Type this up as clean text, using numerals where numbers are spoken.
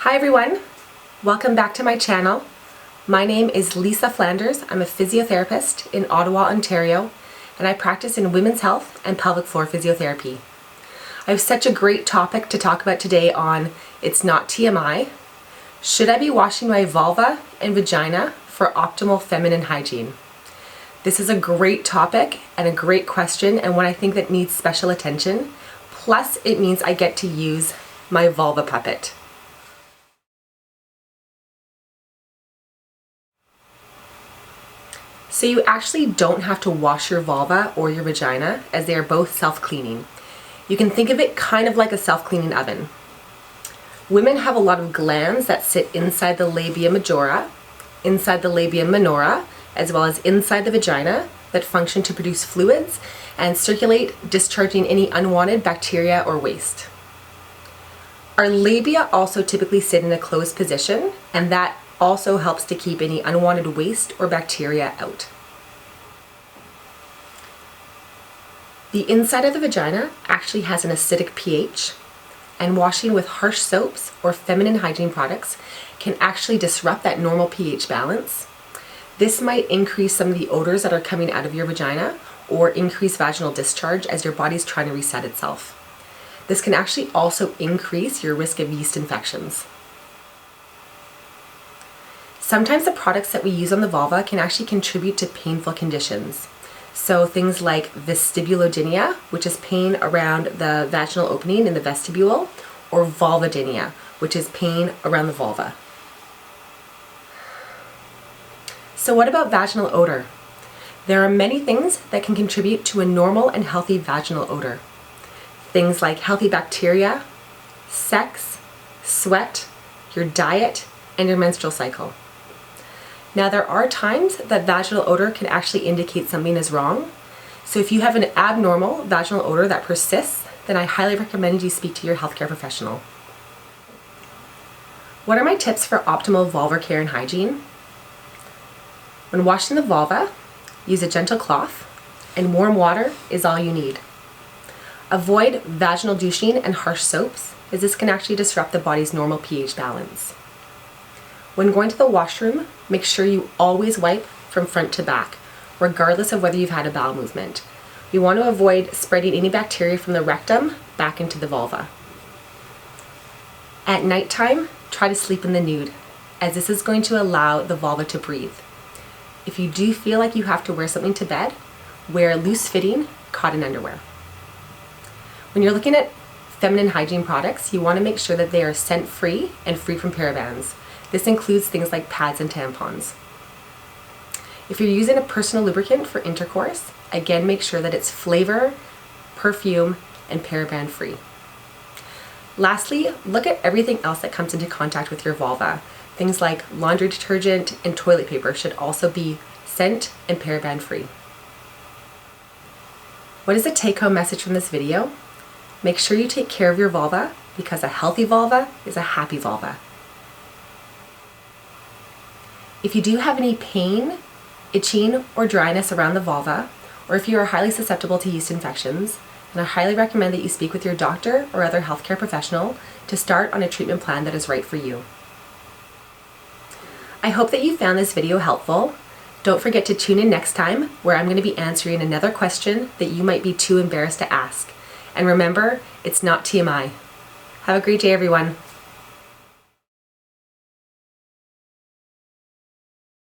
Hi everyone, welcome back to my channel. My name is Lisa Flanders. I'm a physiotherapist in Ottawa, Ontario, and I practice in women's health and pelvic floor physiotherapy. I have such a great topic to talk about today on It's Not TMI. Should I be washing my vulva and vagina for optimal feminine hygiene? This is a great topic and a great question, and one I think that needs special attention. Plus, it means I get to use my vulva puppet. So you actually don't have to wash your vulva or your vagina, as they are both self-cleaning. You can think of it kind of like a self-cleaning oven. Women have a lot of glands that sit inside the labia majora, inside the labia minora, as well as inside the vagina, that function to produce fluids and circulate, discharging any unwanted bacteria or waste. Our labia also typically sit in a closed position, and that also helps to keep any unwanted waste or bacteria out. The inside of the vagina actually has an acidic pH, and washing with harsh soaps or feminine hygiene products can actually disrupt that normal pH balance. This might increase some of the odors that are coming out of your vagina or increase vaginal discharge as your body's trying to reset itself. This can actually also increase your risk of yeast infections. Sometimes the products that we use on the vulva can actually contribute to painful conditions. So things like vulvodynia, which is pain around the vaginal opening in the vestibule, or vulvodynia, which is pain around the vulva. So what about vaginal odor? There are many things that can contribute to a normal and healthy vaginal odor. Things like healthy bacteria, sex, sweat, your diet, and your menstrual cycle. Now, there are times that vaginal odor can actually indicate something is wrong. So if you have an abnormal vaginal odor that persists, then I highly recommend you speak to your healthcare professional. What are my tips for optimal vulvar care and hygiene? When washing the vulva, use a gentle cloth, and warm water is all you need. Avoid vaginal douching and harsh soaps, as this can actually disrupt the body's normal pH balance. When going to the washroom, make sure you always wipe from front to back, regardless of whether you've had a bowel movement. We want to avoid spreading any bacteria from the rectum back into the vulva. At nighttime, try to sleep in the nude, as this is going to allow the vulva to breathe. If you do feel like you have to wear something to bed, wear loose-fitting cotton underwear. When you're looking at feminine hygiene products, you want to make sure that they are scent-free and free from parabens. This includes things like pads and tampons. If you're using a personal lubricant for intercourse, again, make sure that it's flavor, perfume, and paraben free. Lastly, look at everything else that comes into contact with your vulva. Things like laundry detergent and toilet paper should also be scent and paraben free. What is the take-home message from this video? Make sure you take care of your vulva, because a healthy vulva is a happy vulva. If you do have any pain, itching, or dryness around the vulva, or if you are highly susceptible to yeast infections, then I highly recommend that you speak with your doctor or other healthcare professional to start on a treatment plan that is right for you. I hope that you found this video helpful. Don't forget to tune in next time, where I'm going to be answering another question that you might be too embarrassed to ask. And remember, it's not TMI. Have a great day, everyone.